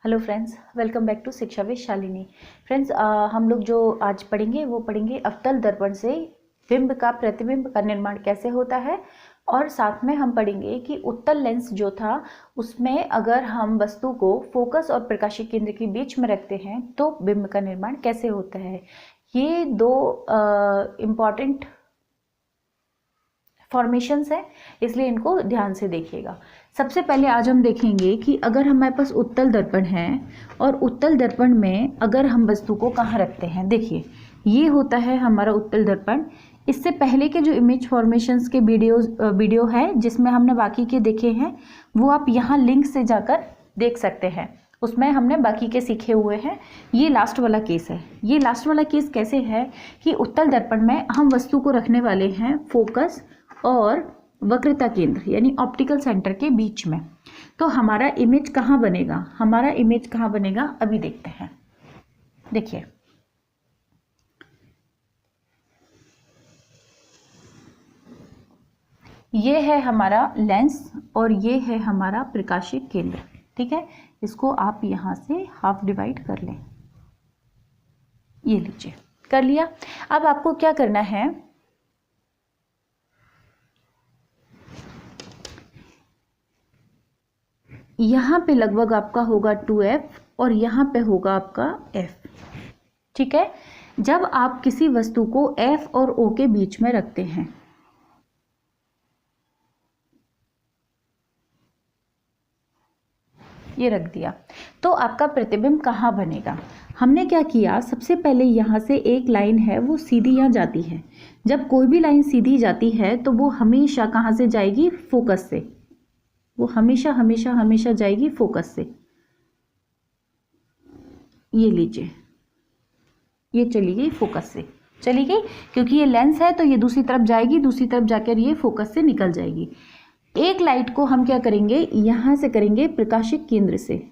Hello friends, welcome back to Shiksha with Shalini. Friends, हम लोग जो आज पढ़ेंगे वो पढ़ेंगे अवतल दर्पण से बिंब का प्रतिबिंब का निर्माण कैसे होता है। और साथ में हम पढ़ेंगे कि उत्तल लेंस जो था उसमें अगर हम वस्तु को फोकस और प्रकाशीय केंद्र के बीच में रखते हैं तो बिंब का निर्माण कैसे होता है। ये दो इम्पॉर्टेंट फॉर्मेशंस हैं, इसलिए इनको ध्यान से देखिएगा। सबसे पहले आज हम देखेंगे कि अगर हमारे पास उत्तल दर्पण है और उत्तल दर्पण में अगर हम वस्तु को कहाँ रखते हैं। देखिए, ये होता है हमारा उत्तल दर्पण। इससे पहले के जो इमेज फॉर्मेशंस के वीडियो है जिसमें हमने बाकी के देखे हैं, वो आप यहाँ लिंक से जाकर देख सकते हैं। उसमें हमने बाकी के सीखे हुए हैं। ये लास्ट वाला केस है। ये लास्ट वाला केस कैसे है कि उत्तल दर्पण में हम वस्तु को रखने वाले हैं फोकस और वक्रता केंद्र यानी ऑप्टिकल सेंटर के बीच में। तो हमारा इमेज कहाँ बनेगा, हमारा इमेज कहाँ बनेगा अभी देखते हैं। देखिए, ये है हमारा लेंस और ये है हमारा प्रकाशीय केंद्र। ठीक है, इसको आप यहां से हाफ डिवाइड कर लें। ये लीजिए, कर लिया। अब आपको क्या करना है, यहाँ पे लगभग आपका होगा 2f और यहाँ पे होगा आपका f। ठीक है, जब आप किसी वस्तु को f और o के बीच में रखते हैं, ये रख दिया, तो आपका प्रतिबिंब कहाँ बनेगा। हमने क्या किया, सबसे पहले यहाँ से एक लाइन है वो सीधी यहाँ जाती है। जब कोई भी लाइन सीधी जाती है तो वो हमेशा कहाँ से जाएगी, फोकस से। वो हमेशा हमेशा हमेशा जाएगी फोकस से। ये लीजिए, ये चली गई फोकस से, चली गई, क्योंकि ये लेंस है तो ये दूसरी तरफ जाएगी, दूसरी तरफ जाकर ये फोकस से निकल जाएगी। एक लाइट को हम क्या करेंगे, यहां से करेंगे प्रकाशीय केंद्र से।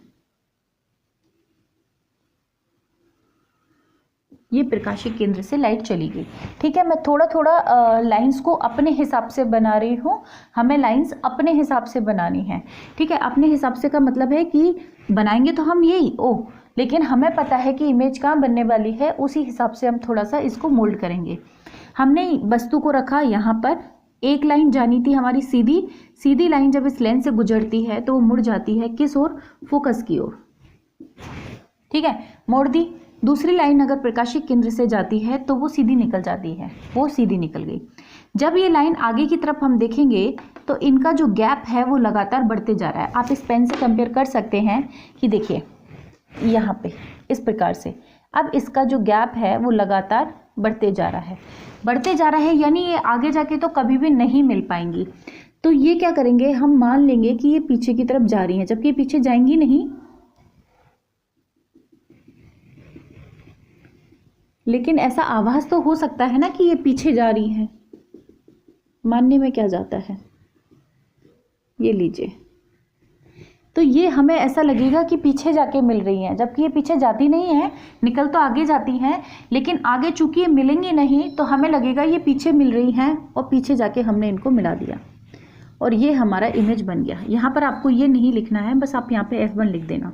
ये प्रकाशीय केंद्र से लाइट चली गई। ठीक है, मैं थोड़ा थोड़ा लाइंस को अपने हिसाब से बना रही हूँ। हमें लाइंस अपने हिसाब से बनानी है। ठीक है, अपने हिसाब से का मतलब है कि बनाएंगे तो हम यही लेकिन हमें पता है कि इमेज कहाँ बनने वाली है, उसी हिसाब से हम थोड़ा सा इसको मोल्ड करेंगे। हमने वस्तु को रखा यहाँ पर, एक लाइन जानी थी हमारी सीधी। सीधी लाइन जब इस लेंस से गुजरती है तो वो मुड़ जाती है किस ओर, फोकस की ओर। ठीक है, मोड़ दी। दूसरी लाइन अगर प्रकाशीय केंद्र से जाती है तो वो सीधी निकल जाती है, वो सीधी निकल गई। जब ये लाइन आगे की तरफ हम देखेंगे तो इनका जो गैप है वो लगातार बढ़ते जा रहा है। आप इस पेन से कंपेयर कर सकते हैं कि देखिए यहाँ पे इस प्रकार से। अब इसका जो गैप है वो लगातार बढ़ते जा रहा है, बढ़ते जा रहा है, यानी ये आगे जाके तो कभी भी नहीं मिल पाएंगी। तो ये क्या करेंगे, हम मान लेंगे कि ये पीछे की तरफ जा रही हैं, जबकि ये पीछे जाएंगी नहीं, लेकिन ऐसा आभास तो हो सकता है ना कि ये पीछे जा रही हैं। मानने में क्या जाता है, ये लीजिए, तो ये हमें ऐसा लगेगा कि पीछे जाके मिल रही हैं, जबकि ये पीछे जाती नहीं है, निकल तो आगे जाती हैं, लेकिन आगे चूंकि ये मिलेंगी नहीं तो हमें लगेगा ये पीछे मिल रही हैं और पीछे जाके हमने इनको मिला दिया और ये हमारा इमेज बन गया। यहाँ पर आपको ये नहीं लिखना है, बस आप यहाँ पे F1 लिख देना,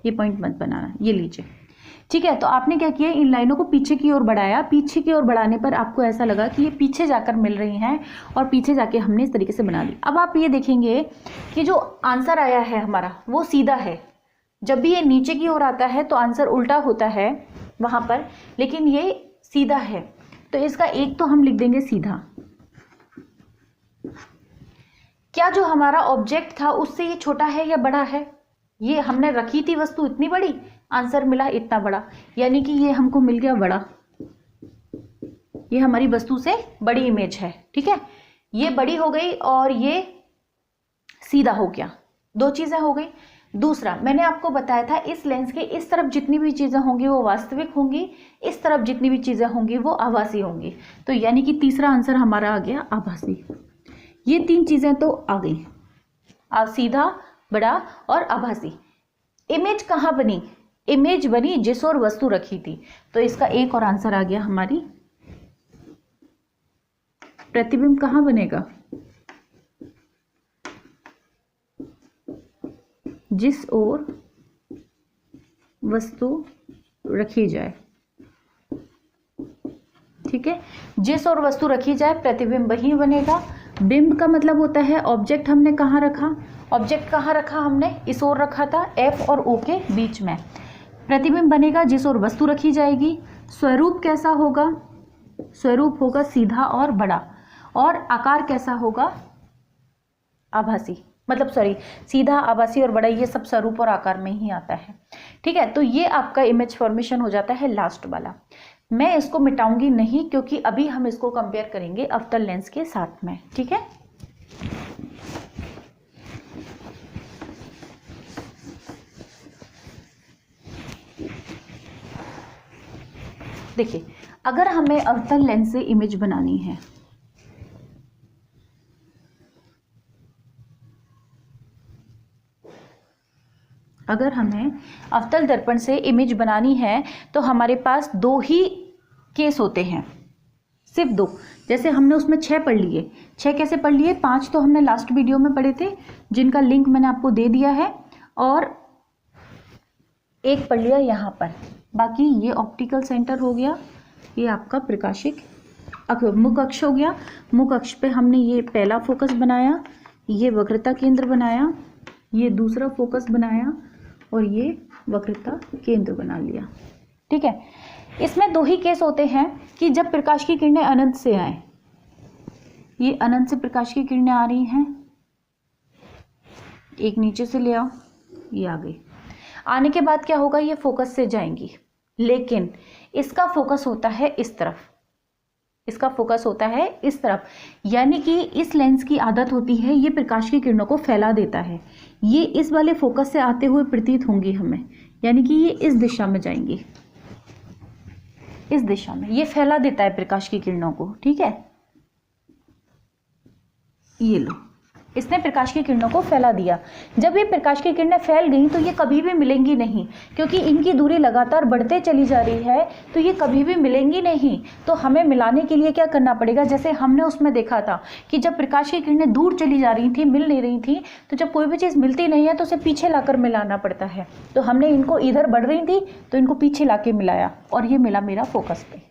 ये पॉइंट मत बनाना। ये लीजिए, ठीक है। तो आपने क्या किया, इन लाइनों को पीछे की ओर बढ़ाया। पीछे की ओर बढ़ाने पर आपको ऐसा लगा कि ये पीछे जाकर मिल रही हैं और पीछे जाके हमने इस तरीके से बना ली। अब आप ये देखेंगे कि जो आंसर आया है हमारा वो सीधा है। जब भी ये नीचे की ओर आता है तो आंसर उल्टा होता है वहां पर, लेकिन ये सीधा है तो इसका एक तो हम लिख देंगे सीधा। क्या जो हमारा ऑब्जेक्ट था उससे ये छोटा है या बड़ा है, ये हमने रखी थी वस्तु इतनी बड़ी, आंसर मिला इतना बड़ा, यानी कि ये हमको मिल गया बड़ा। ये हमारी वस्तु से बड़ी इमेज है। ठीक है, ये बड़ी हो गई और ये सीधा हो गया, दो चीजें हो गई। दूसरा, मैंने आपको बताया था इस लेंस के इस तरफ जितनी भी चीजें होंगी वो वास्तविक होंगी, इस तरफ जितनी भी चीजें होंगी वो आभासी होंगी। तो यानी कि तीसरा आंसर हमारा आ गया आभासी। ये तीन चीजें तो आ गई, आप सीधा, बड़ा और आभासी। इमेज कहाँ बनी, इमेज बनी जिस ओर वस्तु रखी थी, तो इसका एक और आंसर आ गया हमारी। प्रतिबिंब कहाँ बनेगा, जिस ओर वस्तु रखी जाए। ठीक है, जिस ओर वस्तु रखी जाए प्रतिबिंब वही बनेगा। बिंब का मतलब होता है ऑब्जेक्ट हमने कहाँ रखा, ऑब्जेक्ट कहाँ रखा हमने, इस ओर रखा था, F और O के बीच में। प्रतिबिंब बनेगा जिस ओर वस्तु रखी जाएगी। स्वरूप कैसा होगा, स्वरूप होगा सीधा और बड़ा। और आकार कैसा होगा, आभासी, मतलब सॉरी, सीधा, आभासी और बड़ा, ये सब स्वरूप और आकार में ही आता है। ठीक है, तो ये आपका इमेज फॉर्मेशन हो जाता है लास्ट वाला। मैं इसको मिटाऊंगी नहीं क्योंकि अभी हम इसको कंपेयर करेंगे अवतल लेंस के साथ में। ठीक है, देखिए, अगर हमें अवतल लेंस से इमेज बनानी है, अगर हमें अवतल दर्पण से इमेज बनानी है तो हमारे पास दो ही केस होते हैं, सिर्फ दो। जैसे हमने उसमें 6 पढ़ लिए, 6 कैसे पढ़ लिए, 5 तो हमने लास्ट वीडियो में पढ़े थे जिनका लिंक मैंने आपको दे दिया है, और 1 पढ़ लिया यहाँ पर। बाकी ये ऑप्टिकल सेंटर हो गया, ये आपका प्रकाशिक मुख अक्ष हो गया। मुख अक्ष पे हमने ये पहला फोकस बनाया, ये वक्रता केंद्र बनाया, ये दूसरा फोकस बनाया और ये वक्रता केंद्र बना लिया। ठीक है, इसमें 2 ही केस होते हैं कि जब प्रकाश की किरणें अनंत से आए, ये अनंत से प्रकाश की किरणें आ रही हैं, एक नीचे से ले आओ, ये आ गई। आने के बाद क्या होगा, ये फोकस से जाएंगी, लेकिन इसका फोकस होता है इस तरफ, इसका फोकस होता है इस तरफ, यानी कि इस लेंस की आदत होती है ये प्रकाश की किरणों को फैला देता है। ये इस वाले फोकस से आते हुए प्रतीत होंगी हमें, यानी कि ये इस दिशा में जाएंगी, इस दिशा में ये फैला देता है प्रकाश की किरणों को। ठीक है, ये लो, इसने प्रकाश की किरणों को फैला दिया। जब ये प्रकाश की किरणें फैल गई तो ये कभी भी मिलेंगी नहीं, क्योंकि इनकी दूरी लगातार बढ़ते चली जा रही है, तो ये कभी भी मिलेंगी नहीं। तो हमें मिलाने के लिए क्या करना पड़ेगा, जैसे हमने उसमें देखा था कि जब प्रकाश की किरणें दूर चली जा रही थी, मिल नहीं रही थी, तो जब कोई भी चीज़ मिलती नहीं है तो उसे पीछे लाकर मिलाना पड़ता है। तो हमने इनको इधर बढ़ रही थी तो इनको पीछे ला के मिलाया और ये मिला मेरा फोकस पे।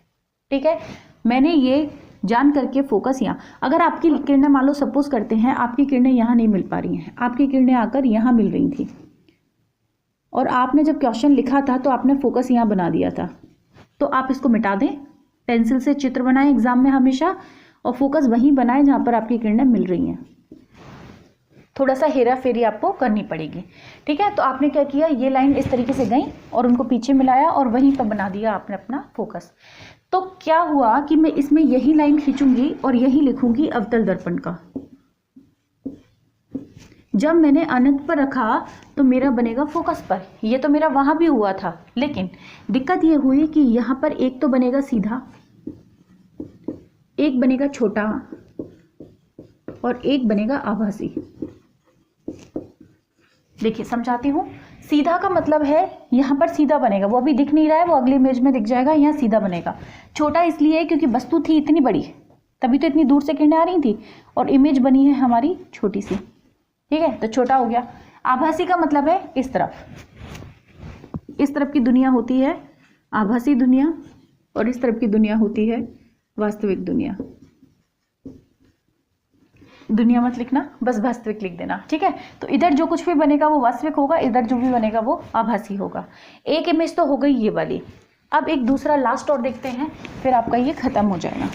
ठीक है, मैंने ये जान करके फोकस यहाँ, अगर आपकी किरणें मान लो सपोज करते हैं आपकी किरणें यहाँ नहीं मिल पा रही हैं, आपकी किरणें आकर यहाँ मिल रही थी और आपने जब क्वेश्चन लिखा था तो आपने फोकस यहाँ बना दिया था, तो आप इसको मिटा दें, पेंसिल से चित्र बनाएं एग्जाम में हमेशा और फोकस वहीं बनाएं जहाँ पर आपकी किरणें मिल रही हैं। थोड़ा सा हेरा फेरी आपको करनी पड़ेगी। ठीक है, तो आपने क्या किया, ये लाइन इस तरीके से गई और उनको पीछे मिलाया और वहीं पर बना दिया आपने अपना फोकस। तो क्या हुआ कि मैं इसमें यही लाइन खींचूंगी और यही लिखूंगी अवतल दर्पण का। जब मैंने अनंत पर रखा तो मेरा बनेगा फोकस पर, ये तो मेरा वहां भी हुआ था, लेकिन दिक्कत ये हुई कि यहाँ पर एक तो बनेगा सीधा, एक बनेगा छोटा और एक बनेगा आभासी। देखिए समझाती हूँ, सीधा का मतलब है यहाँ पर सीधा बनेगा, वो अभी दिख नहीं रहा है, वो अगली इमेज में दिख जाएगा, यहाँ सीधा बनेगा। छोटा इसलिए है क्योंकि वस्तु थी इतनी बड़ी, तभी तो इतनी दूर से किरणें आ रही थी और इमेज बनी है हमारी छोटी सी। ठीक है, तो छोटा हो गया। आभासी का मतलब है इस तरफ की दुनिया होती है आभासी दुनिया और इस तरफ की दुनिया होती है वास्तविक दुनिया। दुनिया मत लिखना, बस वास्तविक लिख देना। ठीक है, तो इधर जो कुछ भी बनेगा वो वास्तविक होगा, इधर जो भी बनेगा वो आभासी होगा। एक इमेज तो हो गई ये वाली। अब एक दूसरा लास्ट और देखते हैं, फिर आपका ये खत्म हो जाएगा।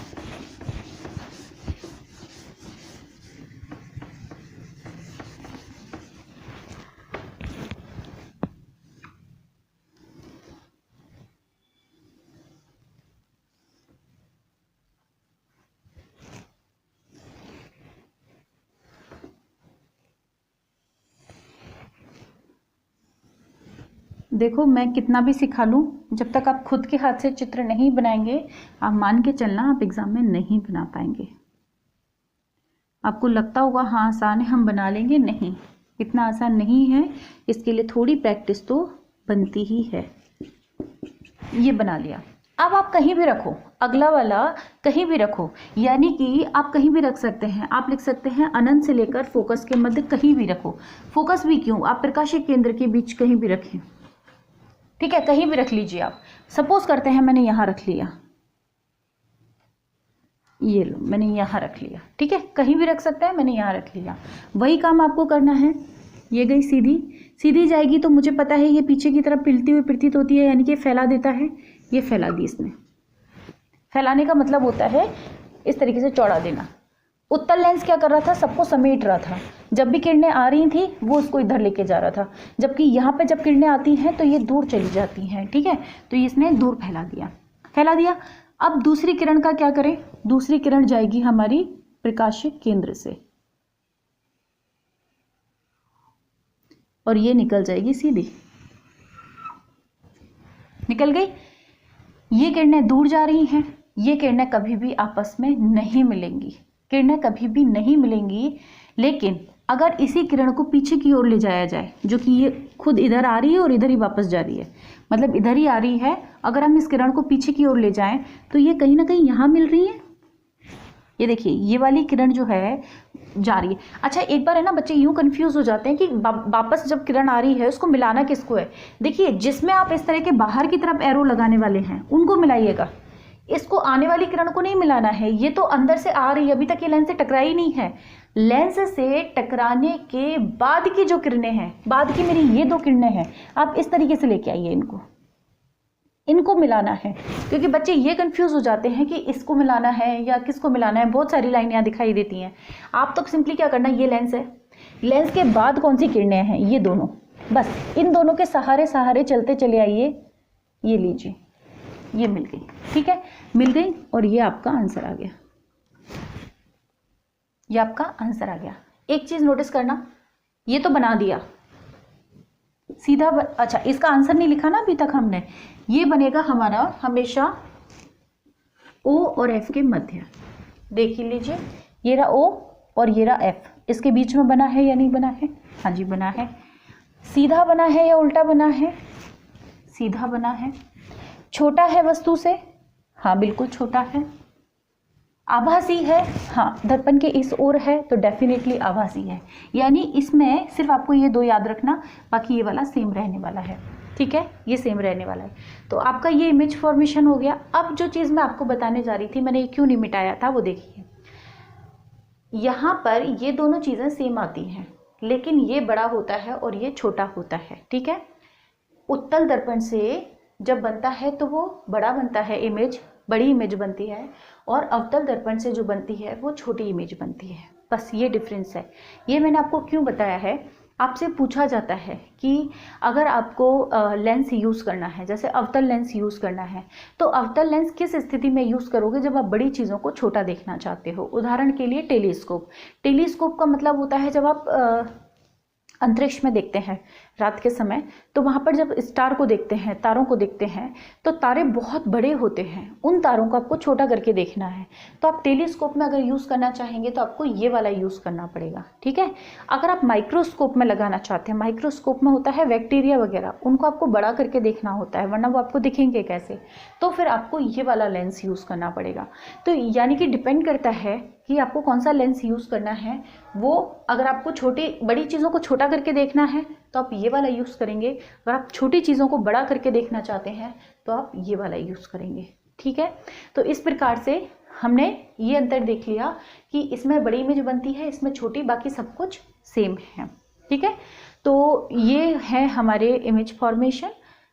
देखो मैं कितना भी सिखा लूँ, जब तक आप खुद के हाथ से चित्र नहीं बनाएंगे, आप मान के चलना आप एग्जाम में नहीं बना पाएंगे। आपको लगता होगा हाँ आसान है, हम बना लेंगे, नहीं, इतना आसान नहीं है। इसके लिए थोड़ी प्रैक्टिस तो बनती ही है। ये बना लिया। अब आप कहीं भी रखो, अगला वाला कहीं भी रखो, यानी कि आप कहीं भी रख सकते हैं। आप लिख सकते हैं अनंत से लेकर फोकस के मध्य कहीं भी रखो। फोकस भी क्यों, आप प्रकाशिक केंद्र के बीच कहीं भी रखें। ठीक है, कहीं भी रख लीजिए आप। सपोज करते हैं मैंने यहाँ रख लिया, ये लो मैंने यहाँ रख लिया, ठीक है, कहीं भी रख सकते हैं, मैंने यहाँ रख लिया। वही काम आपको करना है। ये गई सीधी, सीधी जाएगी तो मुझे पता है ये पीछे की तरफ पिलती हुई प्रतीत होती है, यानी कि फैला देता है। ये फैला दी इसने। फैलाने का मतलब होता है इस तरीके से चौड़ा देना। उत्तल लेंस क्या कर रहा था, सबको समेट रहा था। जब भी किरणें आ रही थी वो उसको इधर लेके जा रहा था, जबकि यहाँ पे जब किरणें आती हैं तो ये दूर चली जाती हैं, ठीक है। तो इसने दूर फैला दिया, फैला दिया। अब दूसरी किरण का क्या करें, दूसरी किरण जाएगी हमारी प्रकाशीय केंद्र से और ये निकल जाएगी सीधी, निकल गई। ये किरणें दूर जा रही हैं, ये किरणें कभी भी आपस में नहीं मिलेंगी, किरणें कभी भी नहीं मिलेंगी। लेकिन अगर इसी किरण को पीछे की ओर ले जाया जाए, जो कि ये खुद इधर आ रही है और इधर ही वापस जा रही है, मतलब इधर ही आ रही है, अगर हम इस किरण को पीछे की ओर ले जाएं तो ये कहीं ना कहीं यहाँ मिल रही है। ये देखिए ये वाली किरण जो है जा रही है। अच्छा एक बार है ना बच्चे यूं कंफ्यूज हो जाते हैं कि वापस जब किरण आ रही है उसको मिलाना किसको है। देखिए जिसमें आप इस तरह के बाहर की तरफ एरो लगाने वाले हैं उनको मिलाइएगा, इसको आने वाली किरण को नहीं मिलाना है। ये तो अंदर से आ रही है, अभी तक ये लेंस से टकराई नहीं है। लेंस से टकराने के बाद की जो किरणें हैं, बाद की मेरी ये दो किरणें हैं, आप इस तरीके से लेके आइए, इनको मिलाना है। क्योंकि बच्चे ये कंफ्यूज हो जाते हैं कि इसको मिलाना है या किसको मिलाना है, बहुत सारी लाइन यहाँ दिखाई देती हैं। आप तो सिंपली क्या करना, ये लेंस है, लेंस के बाद कौन सी किरणें हैं, ये दोनों, बस इन दोनों के सहारे सहारे चलते चले आइए। ये लीजिए, ये मिल गई, ठीक है, मिल गई और ये आपका आंसर आ गया, ये आपका आंसर आ गया। एक चीज नोटिस करना, ये तो बना दिया सीधा अच्छा इसका आंसर नहीं लिखा ना अभी तक हमने। ये बनेगा हमारा हमेशा O और F के मध्य। देख लीजिए ये रहा O और ये रहा F, इसके बीच में बना है या नहीं बना है, हाँ जी बना है। सीधा बना है या उल्टा बना है, सीधा बना है। छोटा है वस्तु से, हाँ बिल्कुल छोटा है। आभासी है, हाँ दर्पण के इस ओर है तो डेफिनेटली आभासी है। यानी इसमें सिर्फ आपको ये दो याद रखना, बाकी ये वाला सेम रहने वाला है, ठीक है, ये सेम रहने वाला है। तो आपका ये इमेज फॉर्मेशन हो गया। अब जो चीज़ मैं आपको बताने जा रही थी, मैंने ये क्यों नहीं मिटाया था वो देखिए। यहाँ पर ये दोनों चीज़ें सेम आती हैं, लेकिन ये बड़ा होता है और ये छोटा होता है, ठीक है। उत्तल दर्पण से जब बनता है तो वो बड़ा बनता है, इमेज बड़ी इमेज बनती है, और अवतल दर्पण से जो बनती है वो छोटी इमेज बनती है। बस ये डिफरेंस है। ये मैंने आपको क्यों बताया है, आपसे पूछा जाता है कि अगर आपको लेंस यूज़ करना है, जैसे अवतल लेंस यूज़ करना है, तो अवतल लेंस किस स्थिति में यूज़ करोगे, जब आप बड़ी चीज़ों को छोटा देखना चाहते हो। उदाहरण के लिए टेलीस्कोप। टेलीस्कोप का मतलब होता है जब आप अंतरिक्ष में देखते हैं रात के समय, तो वहाँ पर जब स्टार को देखते हैं, तारों को देखते हैं, तो तारे बहुत बड़े होते हैं, उन तारों को आपको छोटा करके देखना है। तो आप टेलीस्कोप में अगर यूज़ करना चाहेंगे तो आपको ये वाला यूज़ करना पड़ेगा, ठीक है। अगर आप माइक्रोस्कोप में लगाना चाहते हैं, माइक्रोस्कोप में होता है बैक्टीरिया वगैरह, उनको आपको बड़ा करके देखना होता है, वरना वो आपको दिखेंगे कैसे, तो फिर आपको ये वाला लेंस यूज़ करना पड़ेगा। तो यानी कि डिपेंड करता है कि आपको कौन सा लेंस यूज़ करना है। वो अगर आपको बड़ी चीज़ों को छोटा करके देखना है तो आप ये वाला यूज़ करेंगे, अगर आप छोटी चीज़ों को बड़ा करके देखना चाहते हैं तो आप ये वाला यूज़ करेंगे, ठीक है। तो इस प्रकार से हमने ये अंतर देख लिया कि इसमें बड़ी इमेज बनती है, इसमें छोटी, बाकी सब कुछ सेम है, ठीक है। तो ये है हमारे इमेज फॉर्मेशन।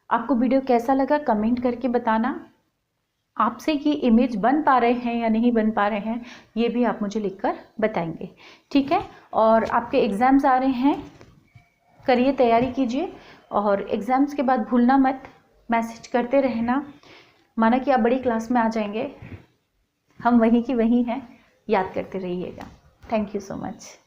आपको वीडियो कैसा लगा कमेंट करके बताना। आपसे ये इमेज बन पा रहे हैं या नहीं बन पा रहे हैं ये भी आप मुझे लिखकर बताएंगे, ठीक है। और आपके एग्ज़ाम्स आ रहे हैं, करिए, तैयारी कीजिए, और एग्ज़ाम्स के बाद भूलना मत, मैसेज करते रहना। माना कि आप बड़ी क्लास में आ जाएंगे, हम वहीं की वहीं हैं, याद करते रहिएगा। Thank you so much.